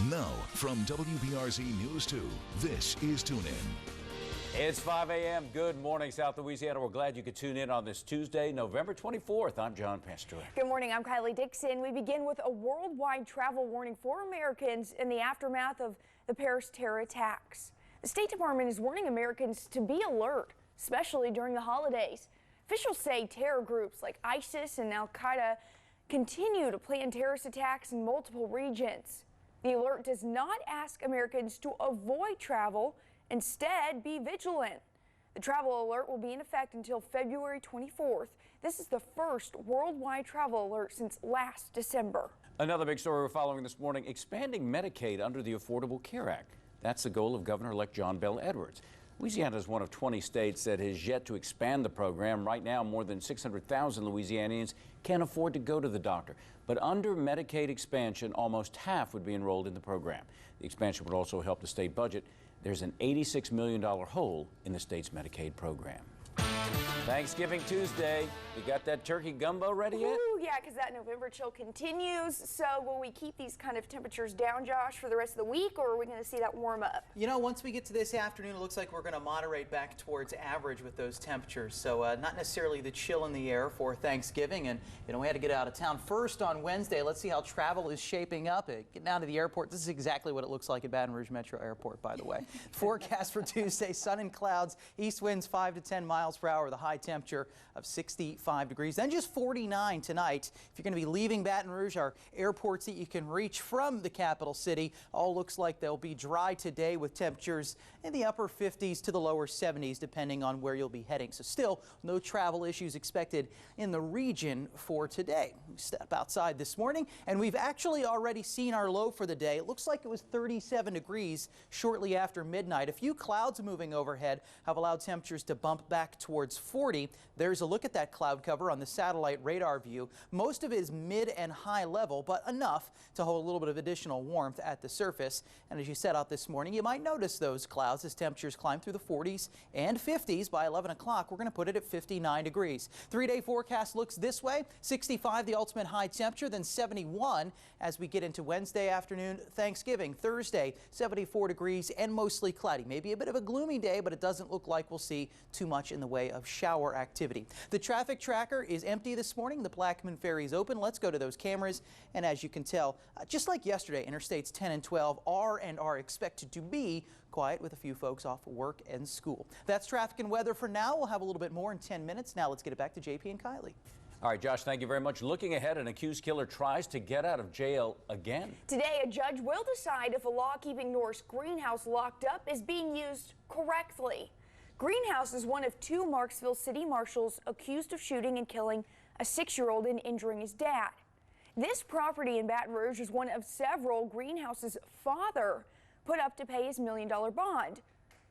Now, from WBRZ News 2, this is Tune In. It's 5 a.m. Good morning, South Louisiana. We're glad you could tune in on this Tuesday, November 24th. I'm John Pastor. Good morning. I'm Kylie Dixon. We begin with a worldwide travel warning for Americans in the aftermath of the Paris terror attacks. The State Department is warning Americans to be alert, especially during the holidays. Officials say terror groups like ISIS and Al-Qaeda continue to plan terrorist attacks in multiple regions. The alert does not ask Americans to avoid travel. Instead, be vigilant. The travel alert will be in effect until February 24th. This is the first worldwide travel alert since last December. Another big story we're following this morning, expanding Medicaid under the Affordable Care Act. That's the goal of Governor-elect John Bel Edwards. Louisiana is one of 20 states that has yet to expand the program. Right now, more than 600,000 Louisianians can't afford to go to the doctor. But under Medicaid expansion, almost half would be enrolled in the program. The expansion would also help the state budget. There's an $86 million hole in the state's Medicaid program. Thanksgiving Tuesday. You got that turkey gumbo ready yet? Ooh, yeah, because that November chill continues. So will we keep these kind of temperatures down, Josh, for the rest of the week, or are we going to see that warm up? You know, once we get to this afternoon, it looks like we're going to moderate back towards average with those temperatures. So not necessarily the chill in the air for Thanksgiving. And, you know, we had to get out of town first on Wednesday. Let's see how travel is shaping up. Getting out of the airport, this is exactly what it looks like at Baton Rouge Metro Airport, by the way. Forecast for Tuesday, sun and clouds, east winds 5 to 10 miles per hour, the high temperature of 65 degrees, then just 49 tonight. If you're going to be leaving Baton Rouge, our airports that you can reach from the capital city all looks like they'll be dry today with temperatures in the upper 50s to the lower 70s depending on where you'll be heading. So still no travel issues expected in the region for today. We step outside this morning and we've actually already seen our low for the day. It looks like it was 37 degrees shortly after midnight. A few clouds moving overhead have allowed temperatures to bump back towards 40. There's a look at that cloud cover on the satellite radar view. Most of it is mid and high level, but enough to hold a little bit of additional warmth at the surface. And as you set out this morning, you might notice those clouds as temperatures climb through the 40s and 50s. By 11 o'clock, we're going to put it at 59 degrees. 3-day forecast looks this way. 65, the ultimate high temperature, then 71 as we get into Wednesday afternoon, Thanksgiving. Thursday, 74 degrees and mostly cloudy. Maybe a bit of a gloomy day, but it doesn't look like we'll see too much in the way of shower activity. The traffic tracker is empty this morning. The Plaquemine Ferry is open. Let's go to those cameras. And as you can tell, just like yesterday, Interstates 10 and 12 are expected to be quiet with a few folks off work and school. That's traffic and weather for now. We'll have a little bit more in 10 minutes. Now let's get it back to JP and Kylie. All right, Josh, thank you very much. Looking ahead, an accused killer tries to get out of jail again. Today, a judge will decide if a law keeping Norris greenhouse locked up is being used correctly. Greenhouse is one of 2 Marksville city marshals accused of shooting and killing a 6-year-old and injuring his dad. This property in Baton Rouge is one of several Greenhouse's father put up to pay his $1 million bond.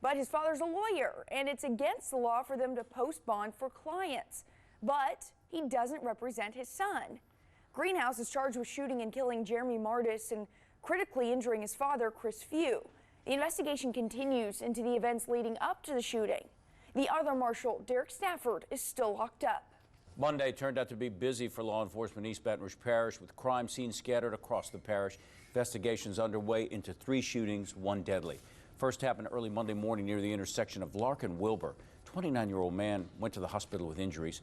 But his father's a lawyer, and it's against the law for them to post bond for clients. But he doesn't represent his son. Greenhouse is charged with shooting and killing Jeremy Mardis and critically injuring his father, Chris Few. The investigation continues into the events leading up to the shooting. The other marshal, Derek Stafford, is still locked up. Monday turned out to be busy for law enforcement in East Baton Rouge Parish, with crime scenes scattered across the parish. Investigations underway into 3 shootings, 1 deadly. First happened early Monday morning near the intersection of Lark and Wilbur. 29-year-old man went to the hospital with injuries.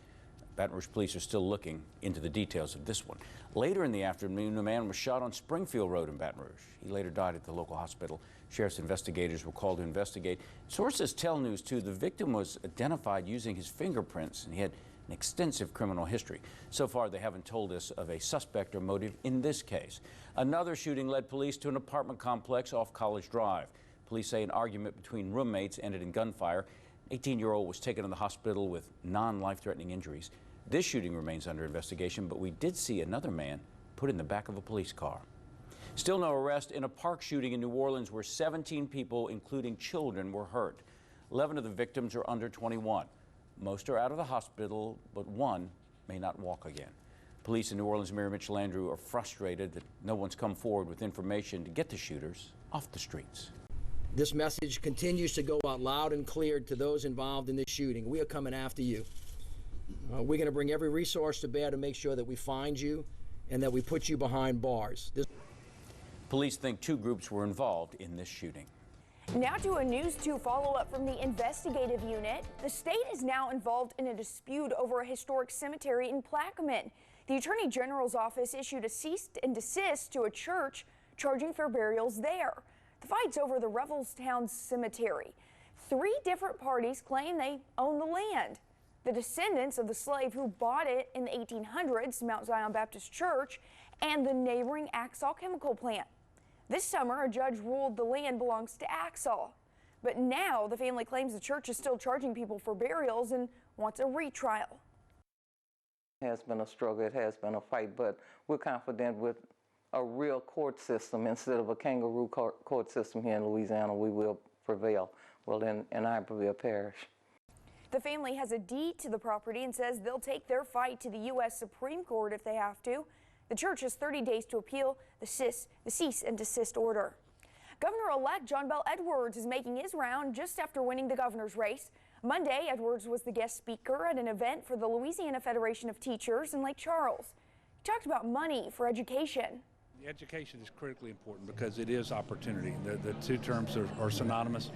Baton Rouge police are still looking into the details of this one. Later in the afternoon, a man was shot on Springfield Road in Baton Rouge. He later died at the local hospital. Sheriff's investigators were called to investigate. Sources tell News 2 the victim was identified using his fingerprints, and he had an extensive criminal history. So far, they haven't told us of a suspect or motive in this case. Another shooting led police to an apartment complex off College Drive. Police say an argument between roommates ended in gunfire. 18-year-old was taken to the hospital with non-life-threatening injuries. This shooting remains under investigation, but we did see another man put in the back of a police car. Still no arrest in a park shooting in New Orleans where 17 people, including children, were hurt. 11 of the victims are under 21. Most are out of the hospital, but 1 may not walk again. Police in New Orleans, Mayor Mitchell Andrew, are frustrated that no one's come forward with information to get the shooters off the streets. This message continues to go out loud and clear to those involved in this shooting. We are coming after you. We're going to bring every resource to bear to make sure that we find you and that we put you behind bars. Police think two groups were involved in this shooting. Now to a News 2 follow-up from the investigative unit. The state is now involved in a dispute over a historic cemetery in Plaquemine. The Attorney General's office issued a cease and desist to a church charging for burials there. The fight's over the Revelstown Cemetery. 3 different parties claim they own the land. The descendants of the slave who bought it in the 1800s, Mount Zion Baptist Church, and the neighboring Axall chemical plant. This summer, a judge ruled the land belongs to Axall. But now the family claims the church is still charging people for burials and wants a retrial. It has been a struggle, it has been a fight, but we're confident with a real court system instead of a kangaroo court system here in Louisiana, we will prevail. Well, in Iberville Parish. The family has a deed to the property and says they'll take their fight to the U.S. Supreme Court if they have to. The church has 30 days to appeal the cease and desist order. Governor-elect John Bel Edwards is making his round just after winning the governor's race. Monday, Edwards was the guest speaker at an event for the Louisiana Federation of Teachers in Lake Charles. He talked about money for education. Education is critically important because it is opportunity. The two terms are synonymous.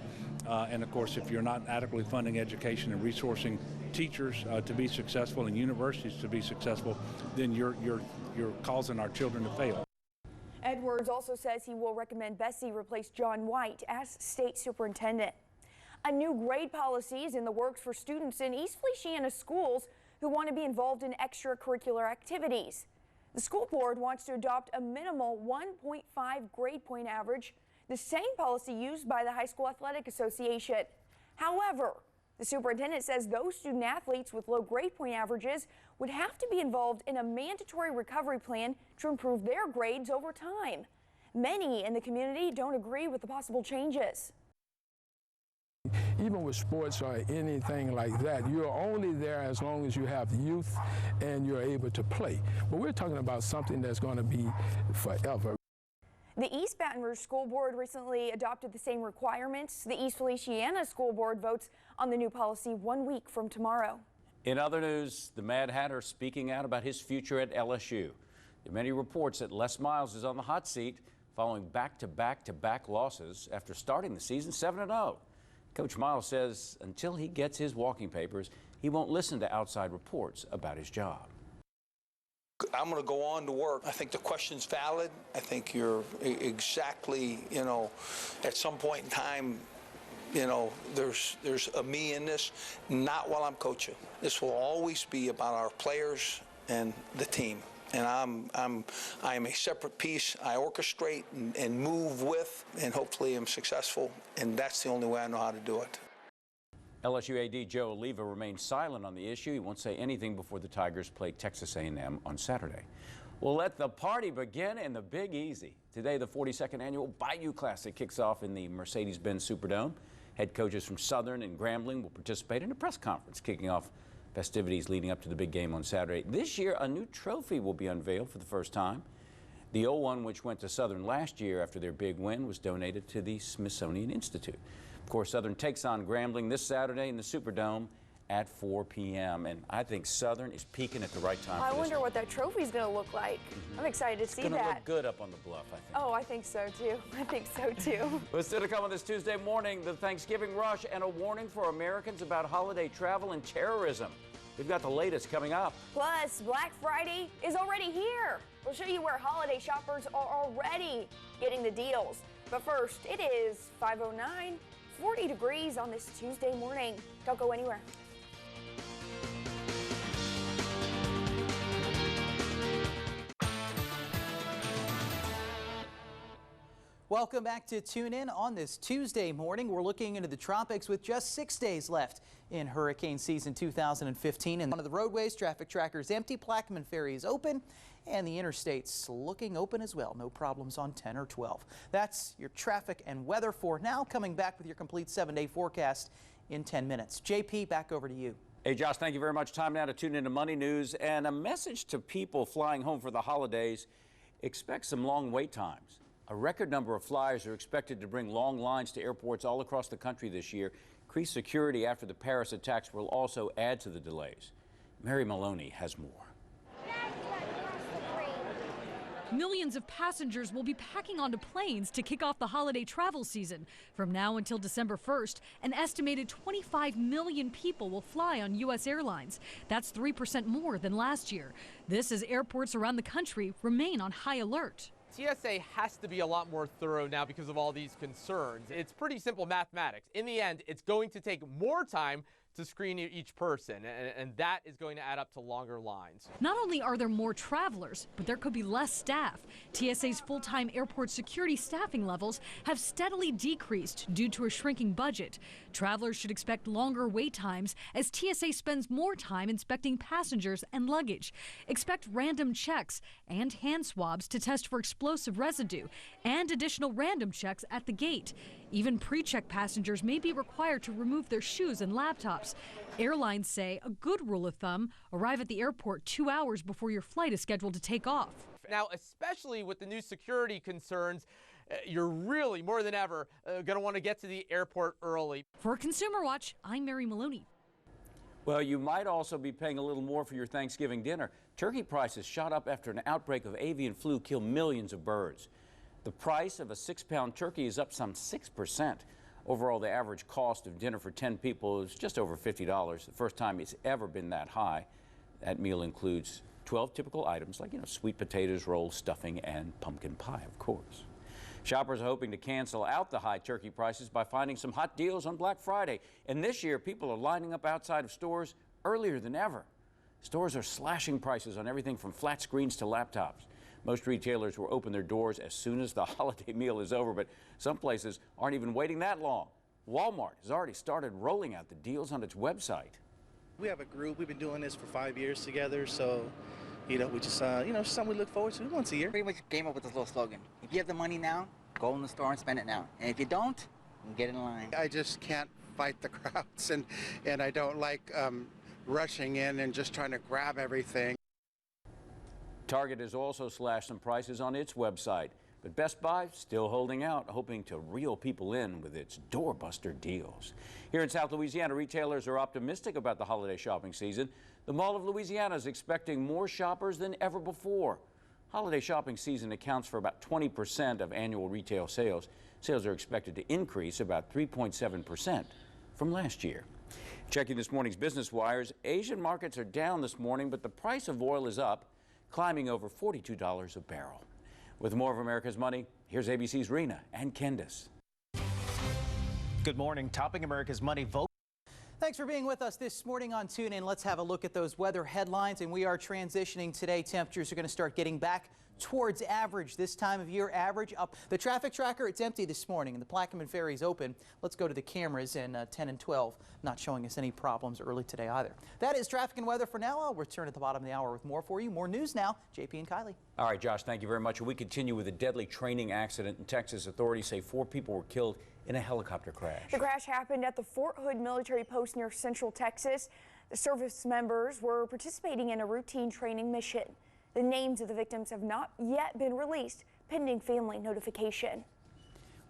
And of course, if you're not adequately funding education and resourcing teachers to be successful and universities to be successful, then you're causing our children to fail. Edwards also says he will recommend Bessie replace John White as state superintendent. A new grade policy is in the works for students in East Feliciana schools who want to be involved in extracurricular activities. The school board wants to adopt a minimal 1.5 grade point average, the same policy used by the High School Athletic Association. However, the superintendent says those student athletes with low grade point averages would have to be involved in a mandatory recovery plan to improve their grades over time. Many in the community don't agree with the possible changes. Even with sports or anything like that, you're only there as long as you have youth and you're able to play. But we're talking about something that's going to be forever. The East Baton Rouge School Board recently adopted the same requirements. The East Feliciana School Board votes on the new policy 1 week from tomorrow. In other news, the Mad Hatter speaking out about his future at LSU. There are many reports that Les Miles is on the hot seat following back-to-back losses after starting the season 7-0. Coach Miles says until he gets his walking papers, he won't listen to outside reports about his job. I'm going to go on to work. I think the question's valid. I think you're exactly, at some point in time, there's a me in this, not while I'm coaching. This will always be about our players and the team. And I am a separate piece. I orchestrate and move with, and hopefully I'm successful. And that's the only way I know how to do it. LSU AD Joe Oliva remains silent on the issue. He won't say anything before the Tigers play Texas A&M on Saturday. We'll let the party begin in the Big Easy. Today, the 42nd annual Bayou Classic kicks off in the Mercedes-Benz Superdome. Head coaches from Southern and Grambling will participate in a press conference kicking off festivities leading up to the big game on Saturday. This year, a new trophy will be unveiled for the first time. The old one, which went to Southern last year after their big win, was donated to the Smithsonian Institute. Of course, Southern takes on Grambling this Saturday in the Superdome at 4 p.m. And I think Southern is peaking at the right time. I wonder what that trophy's going to look like. I'm excited to see that. It's going to look good up on the bluff, I think. Oh, I think so too. I think so too. What's still to come on this Tuesday morning, the Thanksgiving rush and a warning for Americans about holiday travel and terrorism. We've got the latest coming up. Plus, Black Friday is already here. We'll show you where holiday shoppers are already getting the deals. But first, it is 5:09, 40 degrees on this Tuesday morning. Don't go anywhere. Welcome back to Tune In on this Tuesday morning. We're looking into the tropics with just 6 days left in hurricane season 2015. And one of the roadways, traffic trackers empty, Plaquemine Ferry is open, and the interstate's looking open as well. No problems on 10 or 12. That's your traffic and weather for now. Coming back with your complete 7-day forecast in 10 minutes. JP, back over to you. Hey, Josh, thank you very much. Time now to tune into Money News and a message to people flying home for the holidays. Expect some long wait times. A record number of flyers are expected to bring long lines to airports all across the country this year. Increased security after the Paris attacks will also add to the delays. Mary Maloney has more. Millions of passengers will be packing onto planes to kick off the holiday travel season. From now until December 1st, an estimated 25 million people will fly on U.S. airlines. That's 3% more than last year. This as airports around the country remain on high alert. TSA has to be a lot more thorough now because of all these concerns. It's pretty simple mathematics. In the end, it's going to take more time to screen each person, and that is going to add up to longer lines. Not only are there more travelers, but there could be less staff. TSA's full-time airport security staffing levels have steadily decreased due to a shrinking budget. Travelers should expect longer wait times as TSA spends more time inspecting passengers and luggage. Expect random checks and hand swabs to test for explosive residue and additional random checks at the gate. Even pre-check passengers may be required to remove their shoes and laptops. Airlines say a good rule of thumb, arrive at the airport 2 hours before your flight is scheduled to take off. Now, especially with the new security concerns, you're really more than ever going to want to get to the airport early. For Consumer Watch, I'm Mary Maloney. Well, you might also be paying a little more for your Thanksgiving dinner. Turkey prices shot up after an outbreak of avian flu killed millions of birds. The price of a 6-pound turkey is up some 6%. Overall, the average cost of dinner for 10 people is just over $50, the first time it's ever been that high. That meal includes 12 typical items like, sweet potatoes, rolls, stuffing, and pumpkin pie, of course. Shoppers are hoping to cancel out the high turkey prices by finding some hot deals on Black Friday. And this year, people are lining up outside of stores earlier than ever. Stores are slashing prices on everything from flat screens to laptops. Most retailers will open their doors as soon as the holiday meal is over, but some places aren't even waiting that long. Walmart has already started rolling out the deals on its website. We have a group. We've been doing this for 5 years together, so, we just, it's something we look forward to once a year. Pretty much came up with this little slogan. If you have the money now, go in the store and spend it now. And if you don't, get in line. I just can't fight the crowds, and I don't like rushing in and just trying to grab everything. Target has also slashed some prices on its website, but Best Buy still holding out, hoping to reel people in with its doorbuster deals. Here in South Louisiana, retailers are optimistic about the holiday shopping season. The Mall of Louisiana is expecting more shoppers than ever before. Holiday shopping season accounts for about 20% of annual retail sales. Sales are expected to increase about 3.7% from last year. Checking this morning's business wires, Asian markets are down this morning, but the price of oil is up, climbing over $42 a barrel. With more of America's Money, here's ABC's Rena and Candace. Good morning. Topping America's Money vote. Thanks for being with us this morning on Tune In. Let's have a look at those weather headlines, and we are transitioning today. Temperatures are going to start getting back towards average this time of year. Average up. The traffic tracker, it's empty this morning, and the Plaquemine Ferry is open. Let's go to the cameras in 10 and 12. Not showing us any problems early today either. That is traffic and weather for now. I'll return at the bottom of the hour with more for you. More news now. JP and Kylie. All right, Josh, thank you very much. We continue with a deadly training accident in Texas. Authorities say 4 people were killed in a helicopter crash. The crash happened at the Fort Hood military post near Central Texas. The service members were participating in a routine training mission. The names of the victims have not yet been released, pending family notification.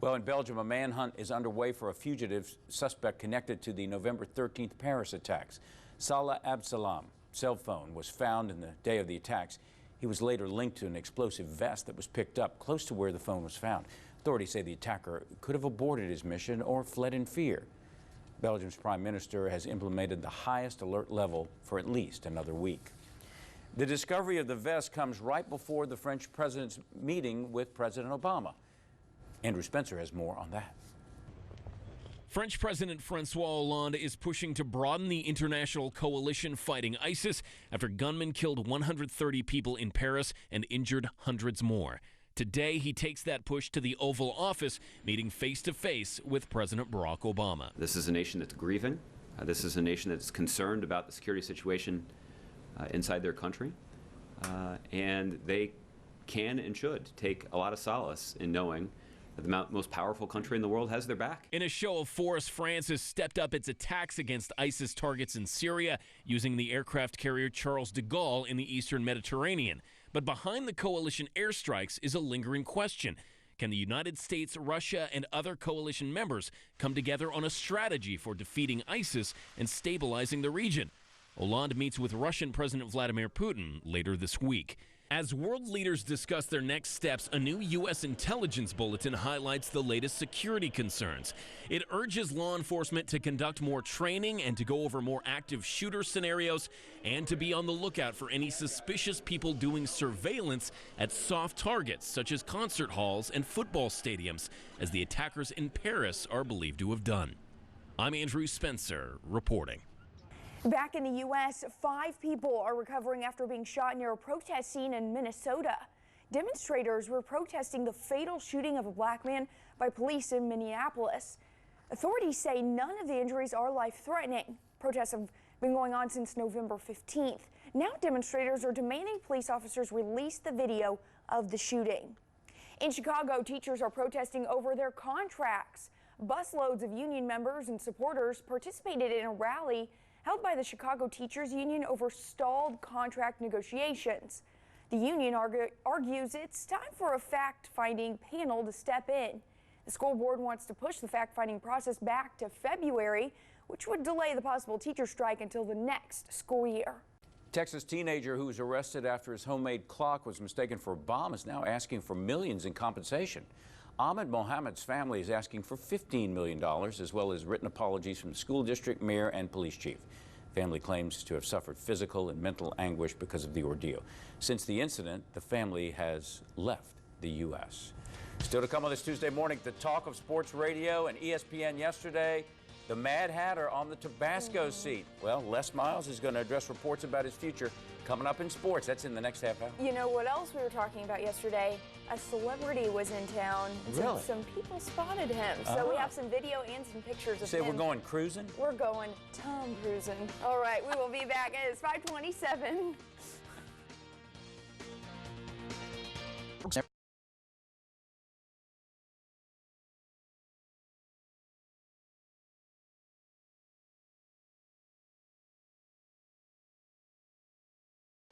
Well, in Belgium, a manhunt is underway for a fugitive suspect connected to the November 13th Paris attacks. Salah Absalam's cell phone was found in the day of the attacks. He was later linked to an explosive vest that was picked up close to where the phone was found. Authorities say the attacker could have aborted his mission or fled in fear. Belgium's prime minister has implemented the highest alert level for at least another week. The discovery of the vest comes right before the French president's meeting with President Obama. Andrew Spencer has more on that. French President Francois Hollande is pushing to broaden the international coalition fighting ISIS after gunmen killed 130 people in Paris and injured hundreds more. Today, he takes that push to the Oval Office, meeting face-to-face with President Barack Obama. This is a nation that's grieving. This is a nation that's concerned about the security situation inside their country. And they can and should take a lot of solace in knowing that the most powerful country in the world has their back. In a show of force, France has stepped up its attacks against ISIS targets in Syria, using the aircraft carrier Charles de Gaulle in the eastern Mediterranean. But behind the coalition airstrikes is a lingering question. Can the United States, Russia, and other coalition members come together on a strategy for defeating ISIS and stabilizing the region? Hollande meets with Russian President Vladimir Putin later this week. As world leaders discuss their next steps, a new U.S. intelligence bulletin highlights the latest security concerns. It urges law enforcement to conduct more training and to go over more active shooter scenarios and to be on the lookout for any suspicious people doing surveillance at soft targets such as concert halls and football stadiums, as the attackers in Paris are believed to have done. I'm Andrew Spencer reporting. Back in the U.S., 5 people are recovering after being shot near a protest scene in Minnesota. Demonstrators were protesting the fatal shooting of a black man by police in Minneapolis. Authorities say none of the injuries are life-threatening. Protests have been going on since November 15th. Now demonstrators are demanding police officers release the video of the shooting. In Chicago, teachers are protesting over their contracts. Busloads of union members and supporters participated in a rally held by the Chicago Teachers Union over stalled contract negotiations. The union argues it's time for a fact-finding panel to step in. The school board wants to push the fact-finding process back to February, which would delay the possible teacher strike until the next school year. Texas teenager who was arrested after his homemade clock was mistaken for a bomb is now asking for millions in compensation. Ahmed Mohammed's family is asking for $15 million, as well as written apologies from the school district, mayor, and police chief. Family claims to have suffered physical and mental anguish because of the ordeal. Since the incident, the family has left the U.S. Still to come on this Tuesday morning, the talk of sports radio and ESPN yesterday, the Mad Hatter on the Tabasco seat. Well, Les Miles is going to address reports about his future coming up in sports. That's in the next half hour. You know what else we were talking about yesterday? A celebrity was in town. And really? Some people spotted him. So we have some video and some pictures of Say him. we're going cruising? We're going Tom cruising. All right, we will be back. It's 5:27.